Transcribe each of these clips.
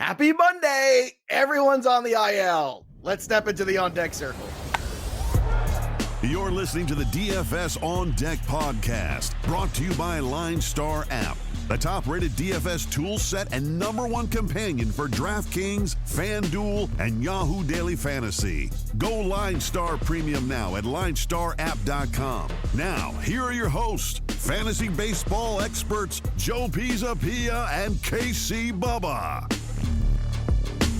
Happy Monday! Everyone's on the IL. Let's step into the on deck circle. You're listening to the DFS On Deck podcast, brought to you by LineStar App, the top-rated DFS tool set and #1 companion for DraftKings, FanDuel, and Yahoo Daily Fantasy. Go LineStar Premium now at LineStarApp.com. Now, here are your hosts, fantasy baseball experts Joe Pisapia and KC Bubba.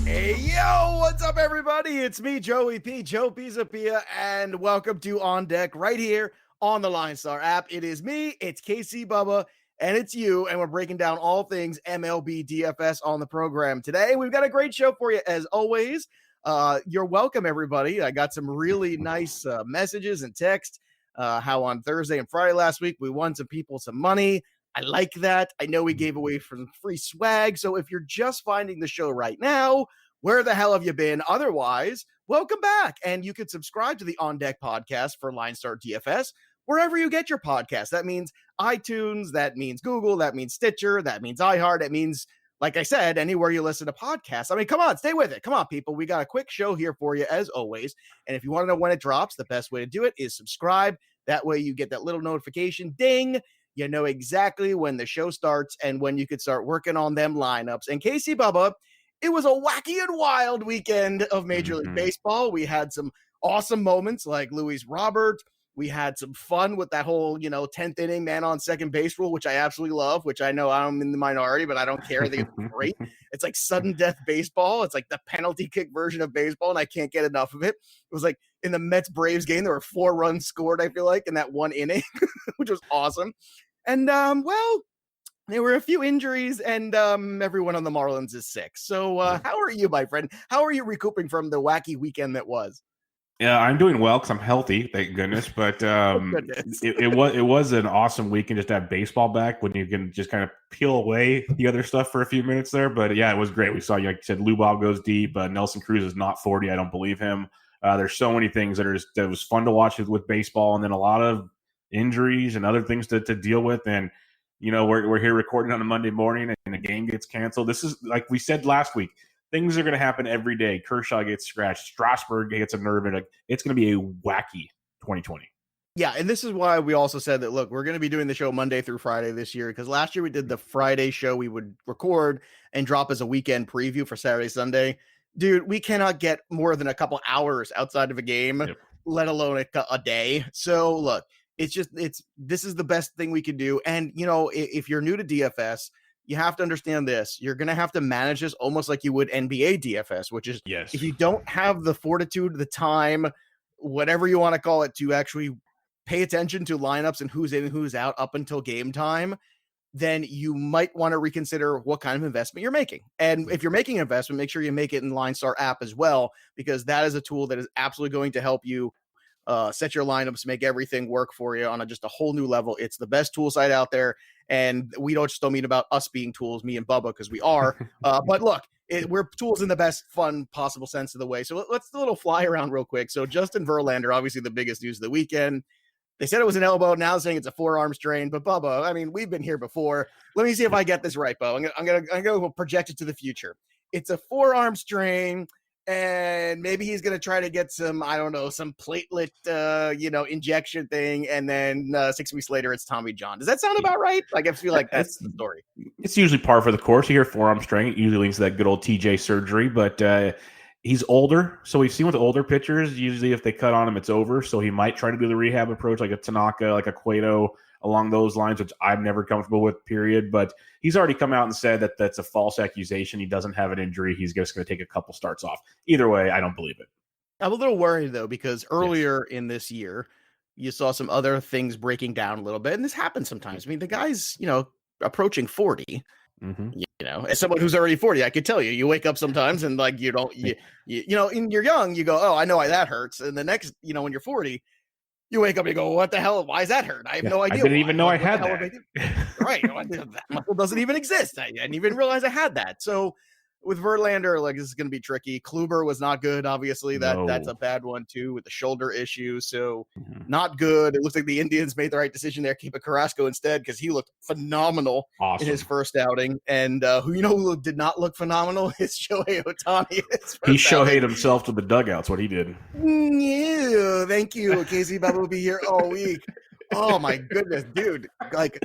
Hey, yo, what's up, everybody? It's me, Joey P, Joe Pisapia, and welcome to On Deck right here on the LineStar app. It is me, it's KC Bubba, and it's you, and we're breaking down all things MLB DFS on the program today. We've got a great show for you, as always. You're welcome, everybody. I got some really nice messages and text, how on Thursday and Friday last week, we won some people some money. I like that. I know we gave away some free swag. So if you're just finding the show right now, where the hell have you been? Otherwise, welcome back. And you can subscribe to the On Deck podcast for LineStar DFS wherever you get your podcast. That means iTunes, that means Google, that means Stitcher, that means iHeart. It means, like I said, anywhere you listen to podcasts. I mean, come on, stay with it. Come on, people. We got a quick show here for you, as always. And if you want to know when it drops, the best way to do it is subscribe. That way you get that little notification ding. You know exactly when the show starts and when you could start working on them lineups. And KC Bubba, it was a wacky and wild weekend of Major League Baseball. We had some awesome moments like Luis Robert. We had some fun with that whole, 10th inning man on second base rule, which I absolutely love, which I know I'm in the minority, but I don't care. I think it's great. It's like sudden death baseball. It's like the penalty kick version of baseball, and I can't get enough of it. It was like in the Mets-Braves game, there were 4 runs scored, I feel like, in that one inning, which was awesome. And, there were a few injuries, and everyone on the Marlins is sick. So how are you, my friend? How are you recouping from the wacky weekend that was? Yeah, I'm doing well because I'm healthy, thank goodness. But it was an awesome weekend just to have baseball back when you can just kind of peel away the other stuff for a few minutes there. But yeah, it was great. We saw, like you said, Lou Bob goes deep. Nelson Cruz is not 40. I don't believe him. There's so many things that was fun to watch with baseball, and then a lot of injuries and other things to deal with. And we're here recording on a Monday morning, and the game gets canceled. This is, like we said last week, things are going to happen every day. Kershaw gets scratched. Strasburg gets a nerve. And it's going to be a wacky 2020. Yeah, and this is why we also said that, look, we're going to be doing the show Monday through Friday this year, because last year we did the Friday show we would record and drop as a weekend preview for Saturday, Sunday. Dude, we cannot get more than a couple hours outside of a game, let alone a day. So, look, this is the best thing we could do. And, if you're new to DFS, you have to understand this. You're going to have to manage this almost like you would NBA DFS, which is, if you don't have the fortitude, the time, whatever you want to call it, to actually pay attention to lineups and who's in and who's out up until game time, then you might want to reconsider what kind of investment you're making. And if you're making an investment, make sure you make it in LineStar app as well, because that is a tool that is absolutely going to help you set your lineups, make everything work for you on just a whole new level. It's the best tool site out there. And we don't mean about us being tools, me and Bubba, because we are. But look, we're tools in the best fun possible sense of the way. So let's do a little fly around real quick. So Justin Verlander, obviously the biggest news of the weekend. They said it was an elbow. Now they're saying it's a forearm strain. But Bubba, I mean, we've been here before. Let me see if I get this right, Bo. I'm gonna project it to the future. It's a forearm strain. And maybe he's going to try to get some, I don't know, some platelet, injection thing. And then 6 weeks later, it's Tommy John. Does that sound about right? Like, I feel like that's the story. It's usually par for the course. You hear forearm strain. It usually links to that good old TJ surgery. But he's older. So we've seen with older pitchers, usually if they cut on him, it's over. So he might try to do the rehab approach like a Tanaka, like a Cueto, along those lines, which I'm never comfortable with, period. But he's already come out and said that that's a false accusation. He doesn't have an injury. He's just going to take a couple starts off. Either way, I don't believe it. I'm a little worried, though, because earlier in this year, you saw some other things breaking down a little bit. And this happens sometimes. I mean, the guy's, approaching 40. As someone who's already 40, I could tell you wake up sometimes and like, you're young, you go, oh, I know why that hurts. And the next, when you're 40, you wake up and you go, what the hell? Why is that hurt? I have no idea. I didn't even know I had that. Right. That muscle doesn't even exist. I didn't even realize I had that. So with Verlander, like this is going to be tricky. Kluber was not good. Obviously, that's a bad one too with the shoulder issue. So not good. It looks like the Indians made the right decision there, keeping Carrasco instead because he looked phenomenal in his first outing. And who did not look phenomenal is Shohei Ohtani. He Shohei'd himself to the dugouts. What he did. Yeah, thank you. Casey Bubba will be here all week. Oh my goodness, dude! Like,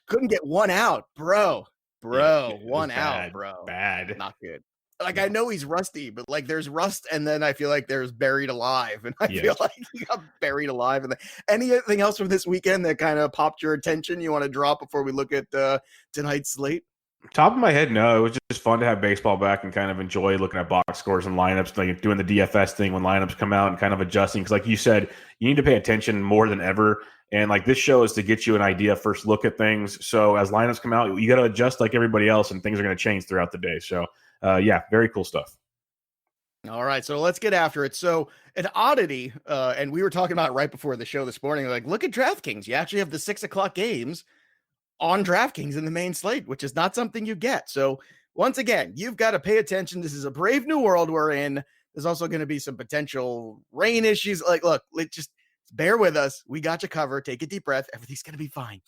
couldn't get one out, bro. One out, bro. Bad. Not good. Like, I know he's rusty, but like there's rust, and then I feel like there's buried alive, and I feel like he got buried alive. And anything else from this weekend that kind of popped your attention you want to drop before we look at tonight's slate? Top of my head, no. It was just fun to have baseball back and kind of enjoy looking at box scores and lineups, like doing the DFS thing when lineups come out and kind of adjusting. Because like you said, you need to pay attention more than ever. And like this show is to get you an idea, first look at things. So as lineups come out, you got to adjust like everybody else, and things are going to change throughout the day. So very cool stuff. All right, so let's get after it. So an oddity, and we were talking about it right before the show this morning, like look at DraftKings. You actually have the 6:00 games on DraftKings in the main slate, which is not something you get. So once again, you've got to pay attention. This is a brave new world we're in. There's also going to be some potential rain issues. Like, look, just bear with us. We got you covered. Take a deep breath. Everything's going to be fine.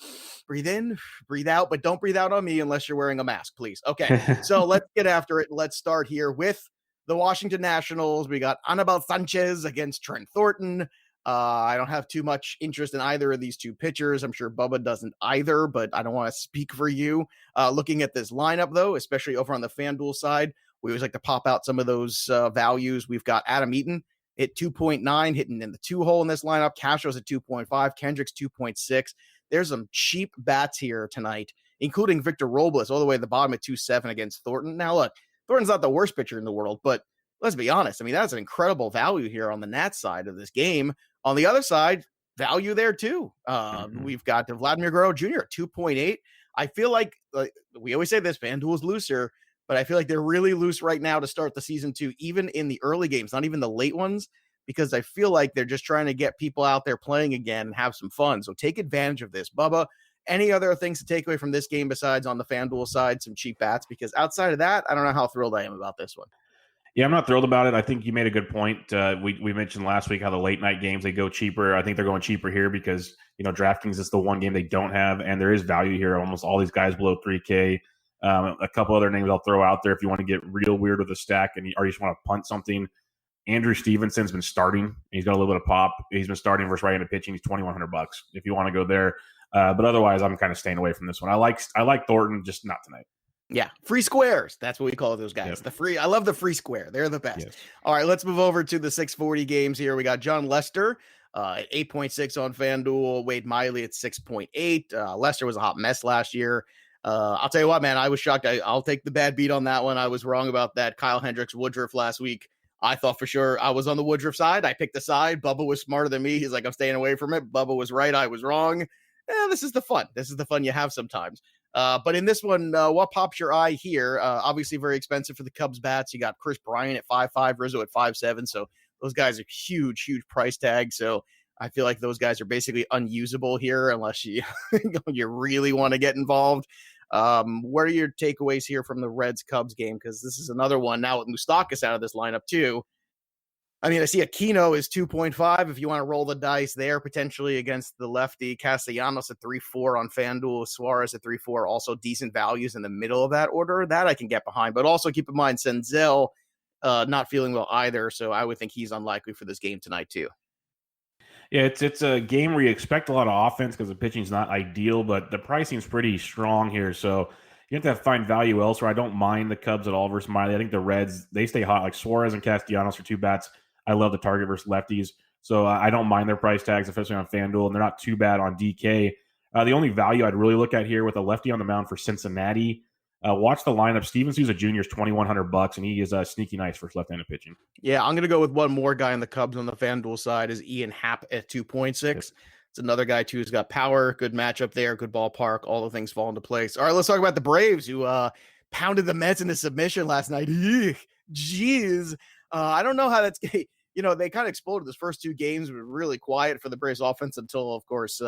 Breathe in, breathe out, but don't breathe out on me unless you're wearing a mask, please. Okay, so let's get after it. Let's start here with the Washington Nationals. We got Anibal Sanchez against Trent Thornton. I don't have too much interest in either of these two pitchers. I'm sure Bubba doesn't either, but I don't want to speak for you. Looking at this lineup, though, especially over on the FanDuel side, we always like to pop out some of those values. We've got Adam Eaton at 2.9, hitting in the 2-hole in this lineup. Castro's at 2.5, Kendrick's 2.6. There's some cheap bats here tonight, including Victor Robles, all the way at the bottom at 2.7 against Thornton. Now, look, Thornton's not the worst pitcher in the world, but let's be honest. I mean, that's an incredible value here on the Nats side of this game. On the other side, value there too. We've got Vladimir Guerrero Jr. at 2.8. I feel like we always say this, FanDuel's looser, but I feel like they're really loose right now to start the season too, even in the early games, not even the late ones, because I feel like they're just trying to get people out there playing again and have some fun. So take advantage of this. Bubba, any other things to take away from this game besides on the FanDuel side, some cheap bats? Because outside of that, I don't know how thrilled I am about this one. Yeah, I'm not thrilled about it. I think you made a good point. We mentioned last week how the late night games, they go cheaper. I think they're going cheaper here because, DraftKings is the one game they don't have, and there is value here. Almost all these guys below 3K. A couple other names I'll throw out there if you want to get real weird with a stack or you just want to punt something. Andrew Stevenson's been starting. He's got a little bit of pop. He's been starting versus right-handed pitching. He's $2,100 if you want to go there. But otherwise, I'm kind of staying away from this one. I like Thornton, just not tonight. Yeah, free squares. That's what we call those guys. Yep. I love the free square. They're the best. Yes. All right, let's move over to the 640 games here. We got John Lester at 8.6 on FanDuel, Wade Miley at 6.8. Lester was a hot mess last year. I'll tell you what, man, I was shocked. I'll take the bad beat on that one. I was wrong about that Kyle Hendricks Woodruff last week. I thought for sure I was on the Woodruff side. I picked a side. Bubba was smarter than me. He's like, I'm staying away from it. Bubba was right. I was wrong. This is the fun. This is the fun you have sometimes. But in this one, what pops your eye here? Obviously very expensive for the Cubs bats. You got Chris Bryant at 5.5, Rizzo at 5.7. So those guys are huge price tags. So I feel like those guys are basically unusable here unless you you really want to get involved. What are your takeaways here from the Reds-Cubs game? Because this is another one now with Moustakas out of this lineup too. I mean, I see Aquino is 2.5 if you want to roll the dice there, potentially against the lefty. Castellanos at 3.4 on FanDuel. Suarez at 3.4, also decent values in the middle of that order. That I can get behind. But also keep in mind, Senzel not feeling well either, so I would think he's unlikely for this game tonight too. Yeah, it's a game where you expect a lot of offense because the pitching's not ideal, but the pricing's pretty strong here, so you have to find value elsewhere. I don't mind the Cubs at all versus Miley. I think the Reds, they stay hot. Like Suarez and Castellanos are two bats I love the target versus lefties. So I don't mind their price tags, especially on FanDuel, and they're not too bad on DK. The only value I'd really look at here with a lefty on the mound for Cincinnati, watch the lineup. Steven Souza Jr. is $2,100, and he is sneaky nice for left-handed pitching. Yeah, I'm going to go with one more guy in the Cubs on the FanDuel side is Ian Happ at 2.6. Yep. It's another guy, too, who's got power, good matchup there, good ballpark, all the things fall into place. All right, let's talk about the Braves, who pounded the Mets into submission last night. Jeez. I don't know how that's – they kind of exploded. Those first two games were really quiet for the Braves offense until, of course,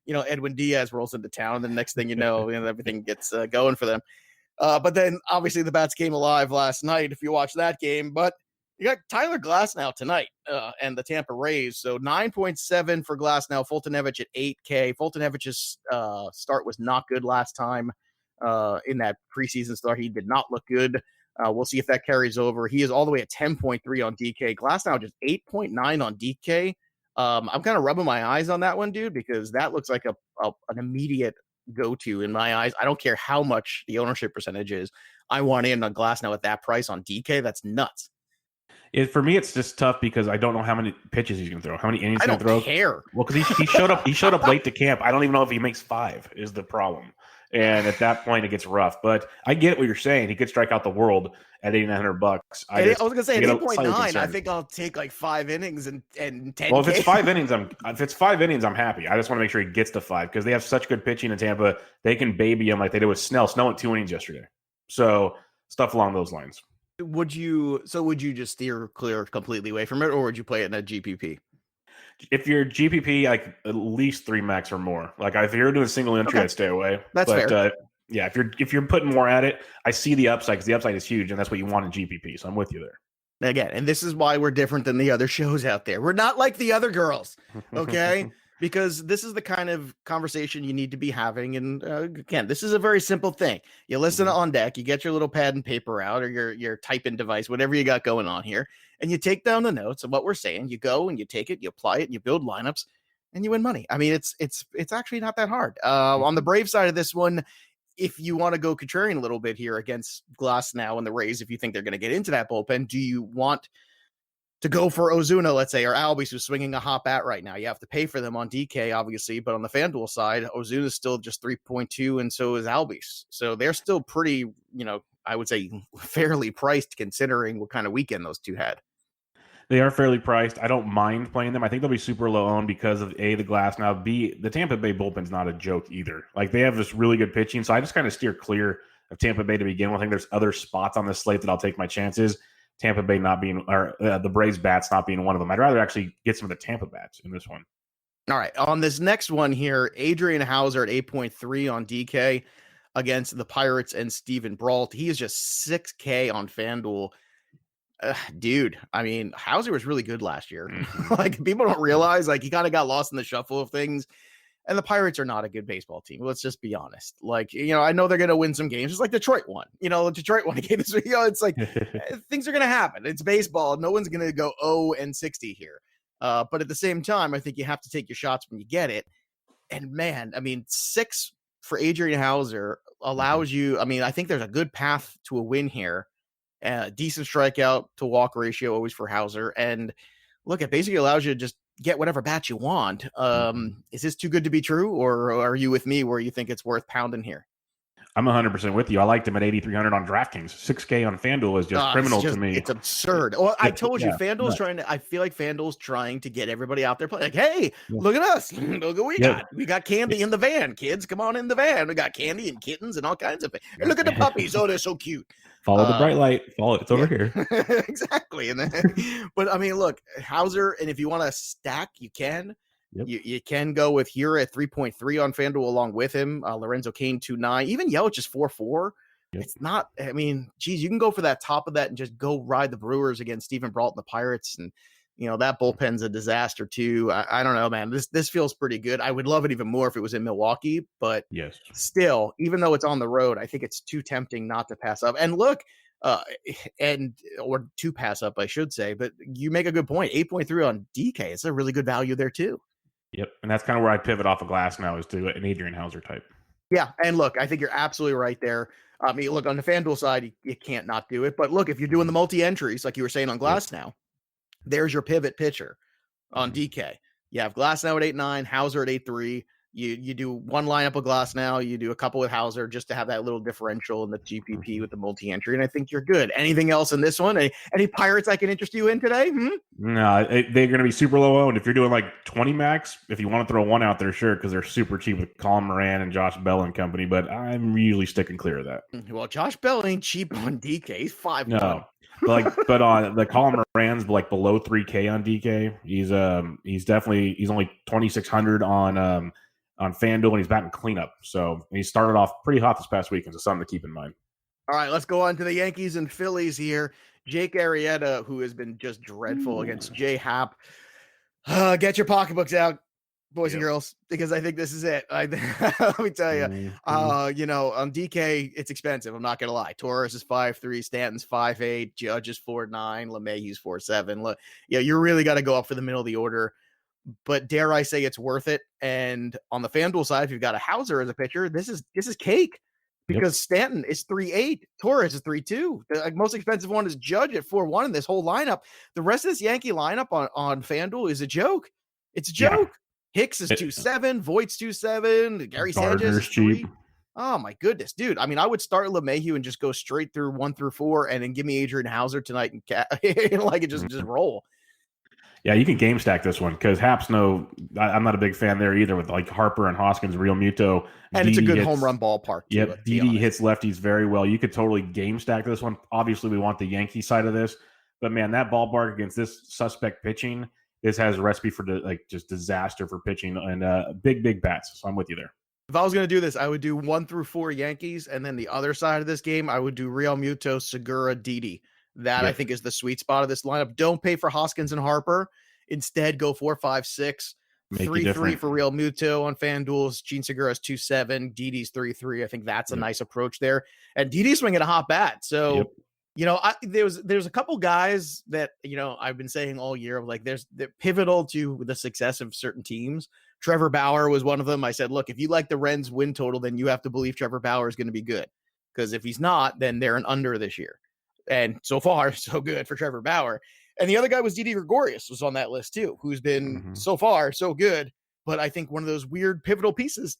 Edwin Diaz rolls into town. And the next thing you know, everything gets going for them. But then obviously the bats came alive last night if you watch that game. But you got Tyler Glasnow tonight and the Tampa Rays. So 9.7 for Glasnow, Fultonevich at 8K. Fultonevich's start was not good last time in that preseason start. He did not look good. We'll see if that carries over. He is all the way at 10.3 on DK. Glasnow just 8.9 on DK. I'm kind of rubbing my eyes on that one, dude, because that looks like an immediate go-to in my eyes. I don't care how much the ownership percentage is. I want in on Glasnow at that price on DK. That's nuts. For me, it's just tough because I don't know how many pitches he's going to throw, how many innings he's going to throw. I don't care. Well, because he showed up. He showed up late to camp. I don't even know if he makes 5 is the problem. And at that point, it gets rough. But I get what you're saying. He could strike out the world at $8,900. I was going to say at 8.9. I think I'll take like 5 innings and 10. Well, if it's 5 innings, I'm happy. I just want to make sure he gets to 5 because they have such good pitching in Tampa. They can baby him like they did with Snell. Snell went 2 innings yesterday. So stuff along those lines. Would you just steer clear completely away from it, or would you play it in a GPP? If you're GPP, like at least 3 max or more. Like if you're doing single entry, I'd stay away. That's fair. Yeah, if you're putting more at it, I see the upside because the upside is huge, and that's what you want in GPP. So I'm with you there. Again, and this is why we're different than the other shows out there. We're not like the other girls, okay? Because this is the kind of conversation you need to be having. And again, this is a very simple thing. You listen to On Deck, you get your little pad and paper out, or your type-in device, whatever you got going on here, and you take down the notes of what we're saying. You go and you take it, you apply it, and you build lineups, and you win money. I mean, it's actually not that hard. On the Brave side of this one, if you want to go contrarian a little bit here against Glasnow and the Rays, if you think they're going to get into that bullpen, do you want to go for Ozuna, let's say, or Albies, who's swinging a hot bat right now? You have to pay for them on DK, obviously, but on the FanDuel side, Ozuna is still just 3.2, and so is Albies. So they're still pretty, I would say fairly priced considering what kind of weekend those two had. They are fairly priced. I don't mind playing them. I think they'll be super low owned because of A, the Glasnow, B, the Tampa Bay bullpen's not a joke either. Like they have this really good pitching, so I just kind of steer clear of Tampa Bay to begin with. I think there's other spots on this slate that I'll take my chances. Tampa Bay not being, or the Braves bats not being one of them. I'd rather actually get some of the Tampa bats in this one. All right. On this next one here, Adrian Hauser at 8.3 on DK against the Pirates and Steven Brault. He is just 6K on FanDuel. Dude, I mean, Hauser was really good last year. Like people don't realize, like he kind of got lost in the shuffle of things. And the Pirates are not a good baseball team. Let's just be honest. Like, I know they're going to win some games. It's like Detroit won. Detroit won a game this week. It's like things are going to happen. It's baseball. No one's going to go 0-60 here. But at the same time, I think you have to take your shots when you get it. And man, I mean, 6 for Adrian Hauser allows you. I mean, I think there's a good path to a win here. Decent strikeout to walk ratio always for Hauser. And look, it basically allows you to just get whatever bat you want. Is this too good to be true, or are you with me where you think it's worth pounding here? I'm 100% with you. I liked him at 8,300 on DraftKings. 6K on FanDuel is just criminal to me. It's absurd. Well, I told you, FanDuel's trying to. I feel like FanDuel's trying to get everybody out there playing. Like, hey, look at us. Look what we got. We got candy in the van. Kids, come on in the van. We got candy and kittens and all kinds of things. And look at the puppies. Oh, they're so cute. Follow the bright light. Follow it. It's over here. Exactly. And then, but I mean, look, Hauser, and if you want to stack, you can. Yep. You can go with Hira at 3.3 on FanDuel along with him. Lorenzo Cain 2.9. Even Yelich is 4.4. Yep. It's not. I mean, geez, you can go for that top of that and just go ride the Brewers against Steven Brault and the Pirates, and that bullpen's a disaster too. I don't know, man. This feels pretty good. I would love it even more if it was in Milwaukee, but yes, still, even though it's on the road, I think it's too tempting not to pass up. And look, or to pass up, I should say. But you make a good point. 8.3 on DK. It's a really good value there too. Yep, and that's kind of where I pivot off of Glasnow is to an Adrian Hauser type. Yeah, and look, I think you're absolutely right there. I mean, look, on the FanDuel side, you can't not do it. But look, if you're doing the multi-entries, like you were saying on Glasnow, there's your pivot pitcher on DK. You have Glasnow at 8.9, Hauser at 8.3. You do one lineup of Glasnow, you do a couple with Hauser just to have that little differential in the GPP with the multi-entry, and I think you're good. Anything else in this one? Any Pirates I can interest you in today? No, they're going to be super low owned. If you're doing like 20 max, if you want to throw one out there, sure, because they're super cheap with Colin Moran and Josh Bell and company, but I'm usually sticking clear of that. Well, Josh Bell ain't cheap on DK. He's 5-1. No. But on the Colin Moran's like below 3K on DK. He's only 2,600 on FanDuel, and he's batting cleanup. So he started off pretty hot this past weekend, so something to keep in mind. All right, let's go on to the Yankees and Phillies here. Jake Arrieta, who has been just dreadful against J Happ. Get your pocketbooks out, boys and girls, because I think this is it. Let me tell you, on DK, it's expensive. I'm not going to lie. Torres is 5'3", Stanton's 5'8", Judge is 4'9", LeMahieu's 4'7". Look, you really got to go up for the middle of the order. But dare I say it's worth it. And on the FanDuel side, if you've got a Hauser as a pitcher, this is cake. Because Stanton is 3.8, Torres is 3.2. The most expensive one is Judge at 4.1 in this whole lineup. The rest of this Yankee lineup on FanDuel is a joke. It's a joke. Yeah. Hicks is 2.7, Voigt's 2.7, Gary Sanchez is 3. Oh my goodness, dude. I mean, I would start LeMahieu and just go straight through 1 through 4 and then give me Adrian Hauser tonight and just roll. Yeah, you can game stack this one because Happ's I'm not a big fan there either with like Harper and Hoskins, Real Muto. And it's a good home run ballpark. Yep, Didi hits lefties very well. You could totally game stack this one. Obviously, we want the Yankee side of this. But man, that ballpark against this suspect pitching, this has a recipe for just disaster for pitching and big bats. So I'm with you there. If I was going to do this, I would do 1 through 4 Yankees. And then the other side of this game, I would do Real Muto, Segura, Didi. That I think is the sweet spot of this lineup. Don't pay for Hoskins and Harper. Instead, go 4, 5, 6, 3-3 for Real Muto on FanDuel's. Gene Segura's 2.7, Didi's 3.3. I think that's a nice approach there. And Didi's swinging a hot bat. So, there's a couple guys that, I've been saying all year, like they're pivotal to the success of certain teams. Trevor Bauer was one of them. I said, look, if you like the Rens win total, then you have to believe Trevor Bauer is going to be good. Because if he's not, then they're an under this year. And so far, so good for Trevor Bauer. And the other guy was Didi Gregorius was on that list too, who's been so far so good. But I think one of those weird pivotal pieces,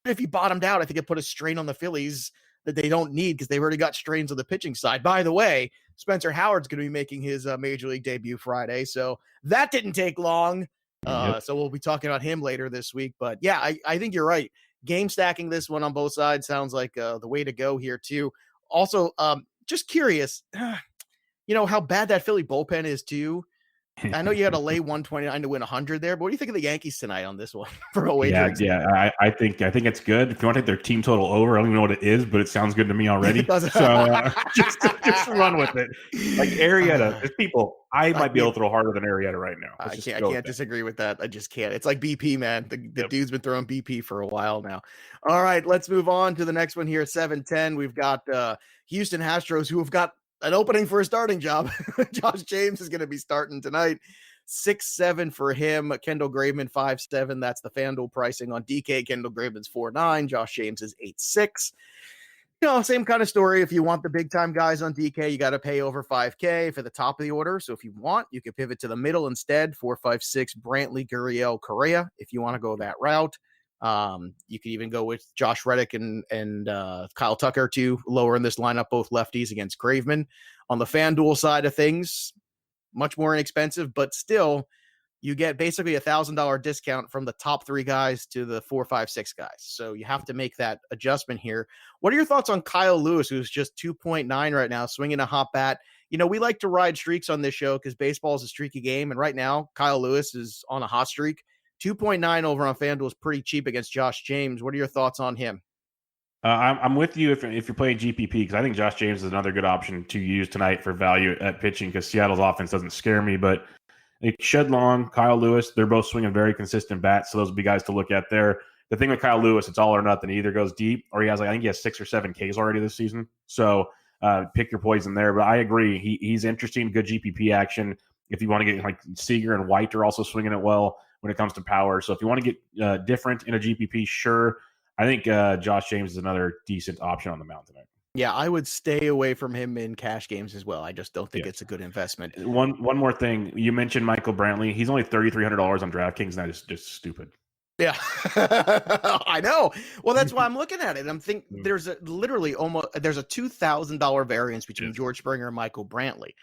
if he bottomed out, I think it put a strain on the Phillies that they don't need because they've already got strains on the pitching side. By the way, Spencer Howard's going to be making his Major League debut Friday. So that didn't take long. So we'll be talking about him later this week. But yeah, I think you're right. Game stacking this one on both sides sounds like the way to go here too. Also, just curious, how bad that Philly bullpen is too. I know you had to lay 129 to win 100 there, but what do you think of the Yankees tonight on this one for a wager? Yeah, I think it's good. If you want to take their team total over, I don't even know what it is, but it sounds good to me already. So just run with it. Like Arrieta, there's people I might be able to throw harder than Arrieta right now. I can't disagree with that. I just can't. It's like BP, man. The dude's been throwing BP for a while now. All right, let's move on to the next one here at 7:10. We've got Houston Astros, who have got an opening for a starting job. Josh James is going to be starting tonight. 6.7 for him. Kendall Graveman 5.7. That's the FanDuel pricing on DK. Kendall Graveman's 4.9. Josh James is 8.6. Same kind of story. If you want the big time guys on DK, you got to pay over $5K for the top of the order. So if you want, you can pivot to the middle instead. 4.56 Brantley, Gurriel, Correa. If you want to go that route. You could even go with Josh Reddick and Kyle Tucker too, lower in this lineup, both lefties against Graveman. On the FanDuel side of things, much more inexpensive, but still you get basically $1,000 discount from the top 3 guys to the 4, 5, 6 guys. So you have to make that adjustment here. What are your thoughts on Kyle Lewis, who's just 2.9 right now, swinging a hot bat? We like to ride streaks on this show because baseball is a streaky game. And right now, Kyle Lewis is on a hot streak. 2.9 over on FanDuel is pretty cheap against Josh James. What are your thoughts on him? I'm with you if you're playing GPP because I think Josh James is another good option to use tonight for value at pitching because Seattle's offense doesn't scare me. But Shed Long, Kyle Lewis, they're both swinging very consistent bats, so those would be guys to look at there. The thing with Kyle Lewis, it's all or nothing. He either goes deep or I think he has 6 or 7 Ks already this season. So pick your poison there. But I agree, he's interesting, good GPP action. If you want to get like Seager and White are also swinging it well when it comes to power. So if you want to get different in a GPP, sure. I think Josh James is another decent option on the mound tonight. Yeah, I would stay away from him in cash games as well. I just don't think it's a good investment. One more thing. You mentioned Michael Brantley. He's only $3,300 on DraftKings, and that is just stupid. Yeah, I know. Well, that's why I'm looking at it. I'm thinking there's a $2,000 variance between George Springer and Michael Brantley.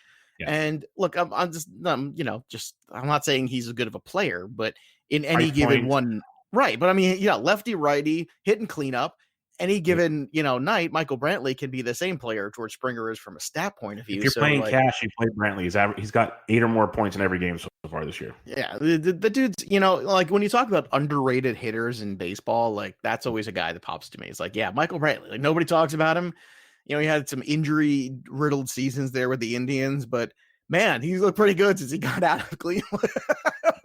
Yeah. And look, I'm not saying he's as good of a player, but in any given one, right. But I mean, lefty, righty, hitting cleanup, any given, night, Michael Brantley can be the same player George Springer is from a stat point of view. If you're playing cash, you play Brantley. He's got 8 or more points in every game so far this year. Yeah. The dude's, like when you talk about underrated hitters in baseball, like that's always a guy that pops to me. It's like, yeah, Michael Brantley, like nobody talks about him. He had some injury riddled seasons there with the Indians, but man, he's looked pretty good since he got out of Cleveland.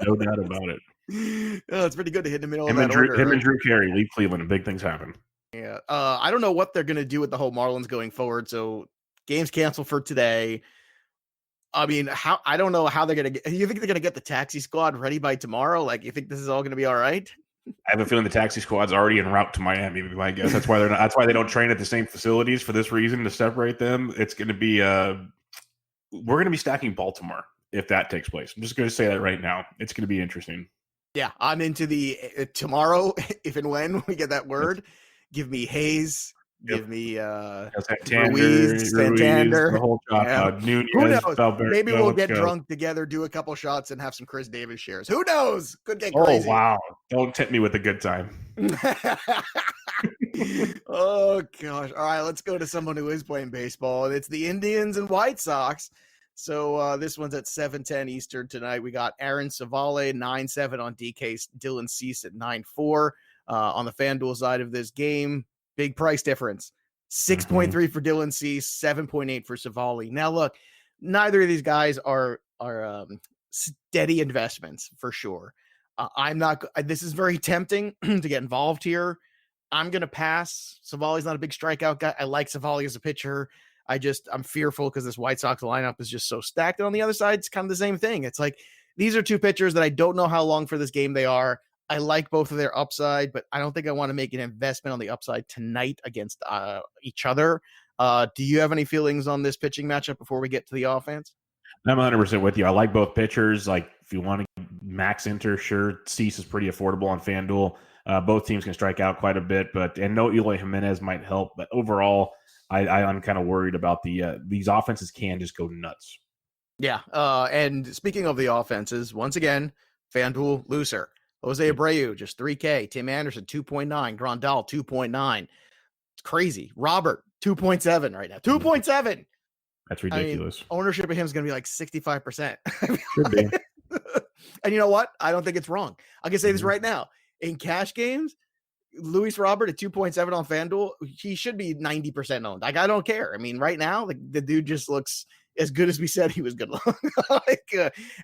No doubt about it. It's pretty good to hit in the middle Him of and that Drew, order. him and Drew Carey leave Cleveland and big things happen. Yeah. I don't know what they're going to do with the whole Marlins going forward. So games canceled for today. I mean, I don't know how they're going to get. You think they're going to get the taxi squad ready by tomorrow? Like, you think this is all going to be all right? I have a feeling the taxi squad's already en route to Miami. I guess that's why that's why they don't train at the same facilities for this reason, to separate them. It's going to be we're going to be stacking Baltimore if that takes place. I'm just going to say that right now. It's going to be interesting. Yeah, I'm into the tomorrow, if and when we get that word. Give me Hayes. Give me Ruiz, Santander. The whole Nunez, who knows? Valverde, Maybe we'll get drunk together, do a couple shots, and have some Chris Davis shares. Who knows? Could get crazy. Oh, wow. Don't tempt me with a good time. Oh, gosh. All right, let's go to someone who is playing baseball. It's the Indians and White Sox. So this one's at 7:10 Eastern tonight. We got Aaron Savale, 9-7 on DK, Dylan Cease at 9-4. On the FanDuel side of this game, big price difference. 6.3 for Dylan Cease, 7.8 for Savale. Now, look, neither of these guys are steady investments for sure. I'm not. This is very tempting to get involved here. I'm going to pass. Savale's not a big strikeout guy. I like Savale as a pitcher. I'm fearful because this White Sox lineup is just so stacked. And on the other side, it's kind of the same thing. It's like, these are two pitchers that I don't know how long for this game they are. I like both of their upside, but I don't think I want to make an investment on the upside tonight against each other. Do you have any feelings on this pitching matchup before we get to the offense? I'm 100% with you. I like both pitchers. Like, if you want to max enter, sure, Cease is pretty affordable on FanDuel. Both teams can strike out quite a bit, and no Eloy Jimenez might help. But overall, I'm kind of worried about these offenses can just go nuts. Yeah. And speaking of the offenses, once again, FanDuel loser. Jose Abreu, just 3K. Tim Anderson, 2.9. Grandal, 2.9. It's crazy. Robert, 2.7 right now. 2.7. That's ridiculous. Ownership of him is going to be like 65%. Should be. And you know what? I don't think it's wrong. I can say this right now. In cash games, Luis Robert at 2.7 on FanDuel, he should be 90% owned. Like, I don't care. I mean, right now, the dude just looks as good as we said he was good.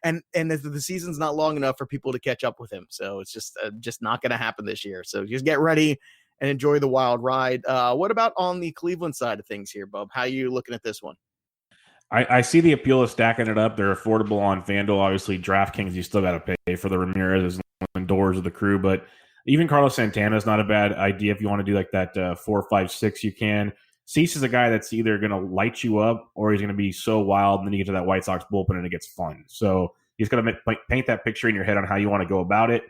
And the season's not long enough for people to catch up with him. So it's just not going to happen this year. So just get ready and enjoy the wild ride. What about on the Cleveland side of things here, Bub? How are you looking at this one? I see the appeal of stacking it up. They're affordable on FanDuel. Obviously, DraftKings, you still got to pay for the Ramirez and Doors of the crew. But even Carlos Santana is not a bad idea if you want to do like that 4, 5, 6. You can. Cease is a guy that's either going to light you up or he's going to be so wild, and then you get to that White Sox bullpen and it gets fun. So you just got to paint that picture in your head on how you want to go about it.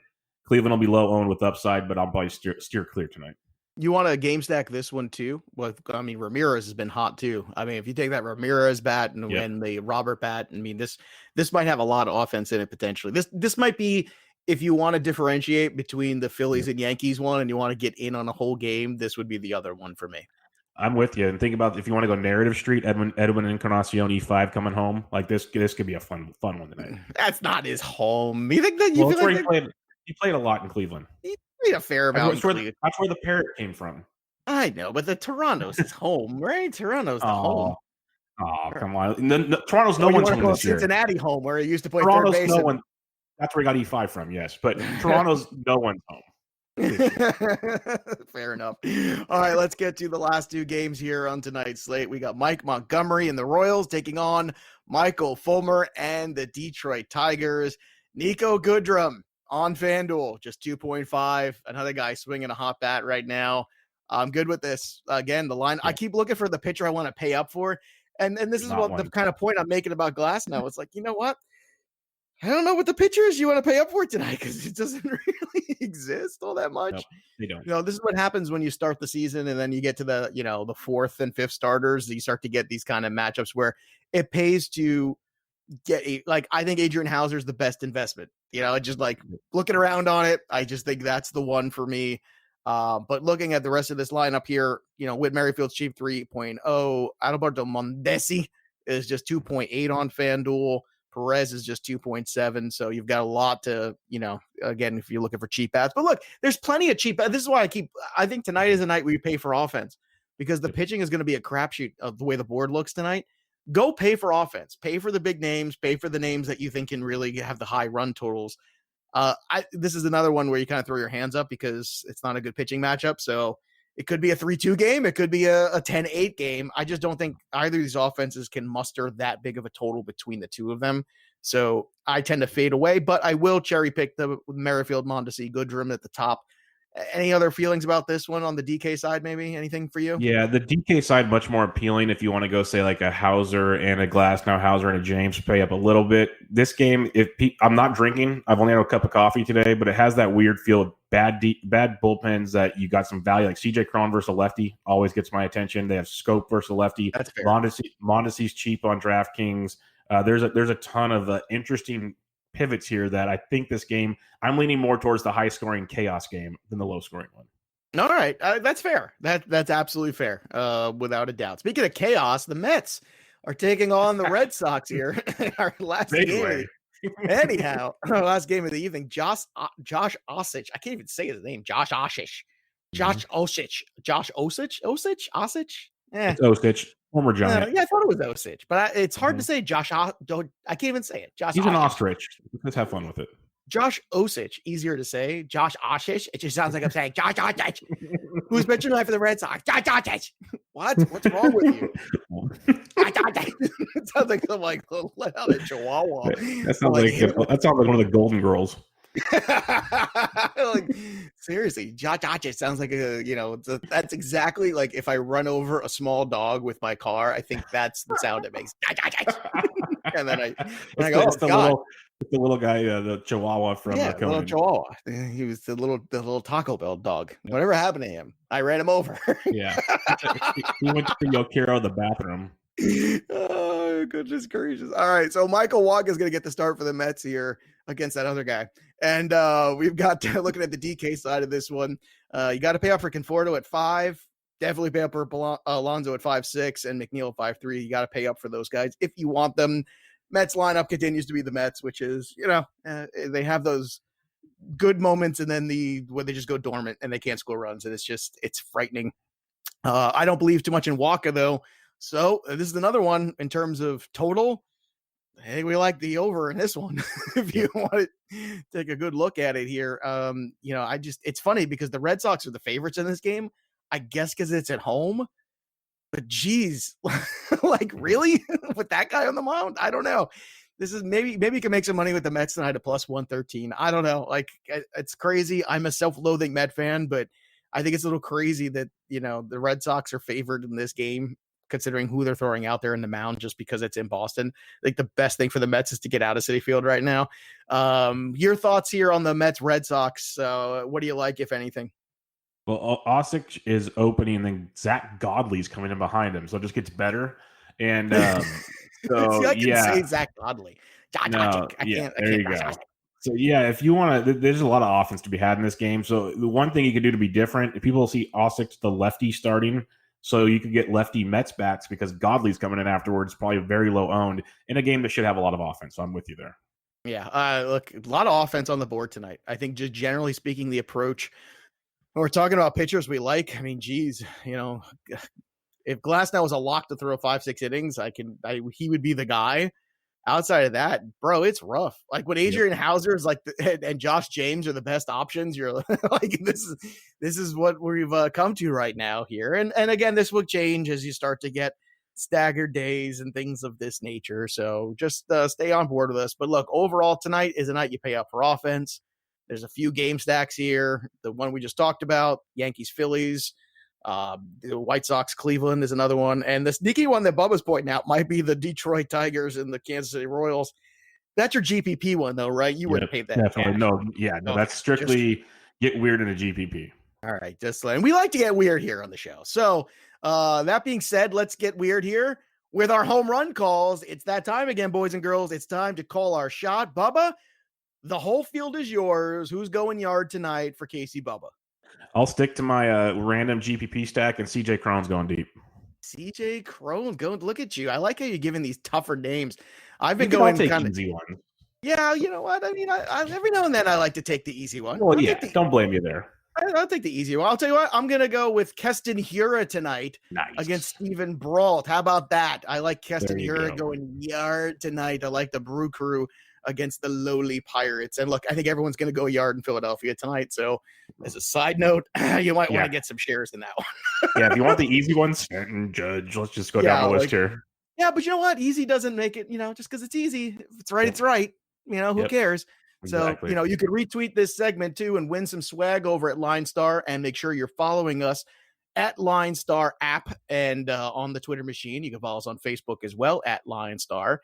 Cleveland will be low owned with upside, but I'll probably steer clear tonight. You want to game stack this one too? Ramirez has been hot too. I mean, if you take that Ramirez bat and the Robert bat, I mean, this might have a lot of offense in it potentially. This might be, if you want to differentiate between the Phillies and Yankees one and you want to get in on a whole game, this would be the other one for me. I'm with you. And think about if you want to go narrative street, Edwin Encarnacion E5 coming home. Like this could be a fun one tonight. That's not his home. You think that he played a lot in Cleveland. He played a fair amount. That's where the parrot came from. I know, but the Toronto's his home, right? Toronto's the home. Oh, come on. Toronto's no one's home this year. Cincinnati home where he used to play Toronto's third base. No one. That's where he got E5 from, yes. But Toronto's no one's home. Fair enough. All right, let's get to the last two games here on tonight's slate. We got Mike Montgomery and the Royals taking on Michael Fulmer and the Detroit Tigers. Nico Goodrum on FanDuel, just 2.5. Another guy swinging a hot bat right now. I'm good with this. Again, the line. Yeah. I keep looking for the pitcher I want to pay up for, and this is what the kind of point I'm making about Glass now. It's like, you know what? I don't know what the pitchers you want to pay up for tonight because it doesn't really exist all that much. Nope, they don't. This is what happens when you start the season and then you get to the fourth and fifth starters. You start to get these kind of matchups where it pays to get I think Adrian Hauser is the best investment. Just like looking around on it, I just think that's the one for me. But looking at the rest of this lineup here, Whit Merrifield's cheap 3.0. Adalberto Mondesi is just 2.8 on FanDuel. Perez is just 2.7. So you've got a lot to, again, if you're looking for cheap bats. But look, there's plenty of cheap bats. This is why I think tonight is a night where you pay for offense because the pitching is going to be a crapshoot of the way the board looks tonight. Go pay for offense, pay for the big names, pay for the names that you think can really have the high run totals. This is another one where you kind of throw your hands up because it's not a good pitching matchup. So it could be a 3-2 game. It could be a 10-8 game. I just don't think either of these offenses can muster that big of a total between the two of them. So I tend to fade away, but I will cherry pick the Merrifield, Mondesi, Goodrum at the top. Any other feelings about this one on the DK side? Maybe anything for you? Yeah, the DK side much more appealing if you want to go say like a Hauser and a Glasnow, Hauser and a James, pay up a little bit. This game, I'm not drinking, I've only had a cup of coffee today, but it has that weird feel of bad bullpens that you got some value. Like CJ Cron versus a lefty always gets my attention. They have Scope versus a lefty. That's fair. Mondesi's cheap on DraftKings. There's a ton of interesting pivots here that I think this game, I'm leaning more towards the high scoring chaos game than the low scoring one. All right. That's fair. That's absolutely fair. Without a doubt. Speaking of chaos, the Mets are taking on the Red Sox here. Our last game. Anyhow, our last game of the evening, Josh Osich. I can't even say his name. Josh Osich. Osich. It's Osich. Former Giant. Yeah, I thought it was Osich, but it's hard to say Josh. I can't even say it. Josh. He's an ostrich. Let's have fun with it. Josh Osich, easier to say. Josh Osich. It just sounds like I'm saying Josh Osich. Who's pitching tonight for the Red Sox? Josh Osich. What? What's wrong with you? It sounds like some like let out a chihuahua. That sounds like one of the Golden Girls. Like, seriously, Josh sounds like that's exactly like if I run over a small dog with my car, I think that's the sound it makes. And then I go, the little guy, the Chihuahua from the little Chihuahua. He was the little Taco Bell dog. Yeah. Whatever happened to him? I ran him over. Yeah, he went to Yokiro the bathroom. Oh, goodness gracious. All right. So Michael Wacha is going to get the start for the Mets here against that other guy. And we've got looking at the DK side of this one. You got to pay up for Conforto at 5. Definitely pay up for Alonso at 5.6 and McNeil at 5.3. You got to pay up for those guys if you want them. Mets lineup continues to be the Mets, which is, they have those good moments and then where they just go dormant and they can't score runs. And it's frightening. I don't believe too much in Wacha though. So this is another one in terms of total. I think we like the over in this one. If you want to take a good look at it here, it's funny because the Red Sox are the favorites in this game. I guess because it's at home. But geez, like really with that guy on the mound? I don't know. This is maybe you can make some money with the Mets tonight at plus 113. I don't know. Like it's crazy. I'm a self-loathing Met fan, but I think it's a little crazy that the Red Sox are favored in this game, considering who they're throwing out there in the mound just because it's in Boston. I think the best thing for the Mets is to get out of Citi Field right now. Your thoughts here on the Mets Red Sox? What do you like, if anything? Well, Osich is opening, and then Zach Godley's coming in behind him, so it just gets better. And so I can say Zach Godley. There you go. So yeah, if you want to, there's a lot of offense to be had in this game. So the one thing you could do to be different, if people see Osich the lefty starting, so you could get lefty Mets bats because Godley's coming in afterwards, probably very low owned in a game that should have a lot of offense. So I'm with you there. Yeah, look, a lot of offense on the board tonight. I think just generally speaking, the approach. We're talking about pitchers we like. I mean, geez, if Glasnow was a lock to throw 5-6 innings, he would be the guy. Outside of that, bro, it's rough. Like when Adrian Hauser is and Josh James are the best options, you're like, this is what we've come to right now here. And again, this will change as you start to get staggered days and things of this nature. So just stay on board with us. But look, overall tonight is a night you pay up for offense. There's a few game stacks here. The one we just talked about, Yankees, Phillies, the White Sox, Cleveland is another one. And the sneaky one that Bubba's pointing out might be the Detroit Tigers and the Kansas City Royals. That's your GPP one though, right? You wouldn't pay that. Definitely. No, that's strictly get weird in a GPP. All right. And we like to get weird here on the show. So that being said, let's get weird here with our home run calls. It's that time again, boys and girls. It's time to call our shot. Bubba, the whole field is yours. Who's going yard tonight for Casey Bubba? I'll stick to my random GPP stack, and CJ Cron's going deep. CJ Cron, look at you. I like how you're giving these tougher names. I've been going kind of easy one. Yeah, you know what? I mean, I every now and then I like to take the easy one. Well, don't blame you there. I'll take the easy one. I'll tell you what, I'm going to go with Keston Hiura tonight against Stephen Brault. How about that? I like Keston Hiura going yard tonight. I like the Brew Crew against the lowly Pirates. And look, I think everyone's going to go yard in Philadelphia tonight. So as a side note, you might want to get some shares in that one. Yeah, if you want the easy ones, Stanton, Judge, let's just go down the list here. Yeah, but you know what? Easy doesn't make it, just because it's easy. If it's right, it's right. Who cares? Exactly. So, you could retweet this segment too and win some swag over at LineStar, and make sure you're following us at LineStar App and on the Twitter machine. You can follow us on Facebook as well at LineStar.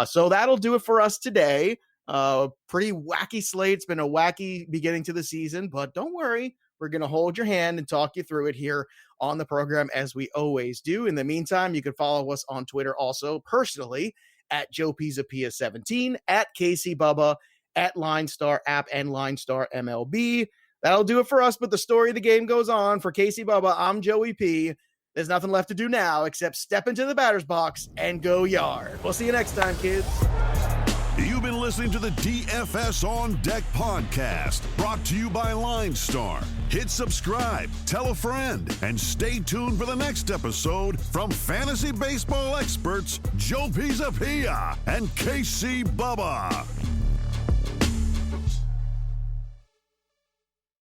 So that'll do it for us today. Pretty wacky slate. It's been a wacky beginning to the season, but don't worry. We're going to hold your hand and talk you through it here on the program as we always do. In the meantime, you can follow us on Twitter also personally at Joe Pisapia 17, at Casey Bubba, at LineStar App and LineStar MLB. That'll do it for us, but the story of the game goes on. For Casey Bubba, I'm Joey P. There's nothing left to do now except step into the batter's box and go yard. We'll see you next time, kids. You've been listening to the DFS On Deck podcast, brought to you by LineStar. Hit subscribe, tell a friend, and stay tuned for the next episode from fantasy baseball experts Joe Pisapia and KC Bubba.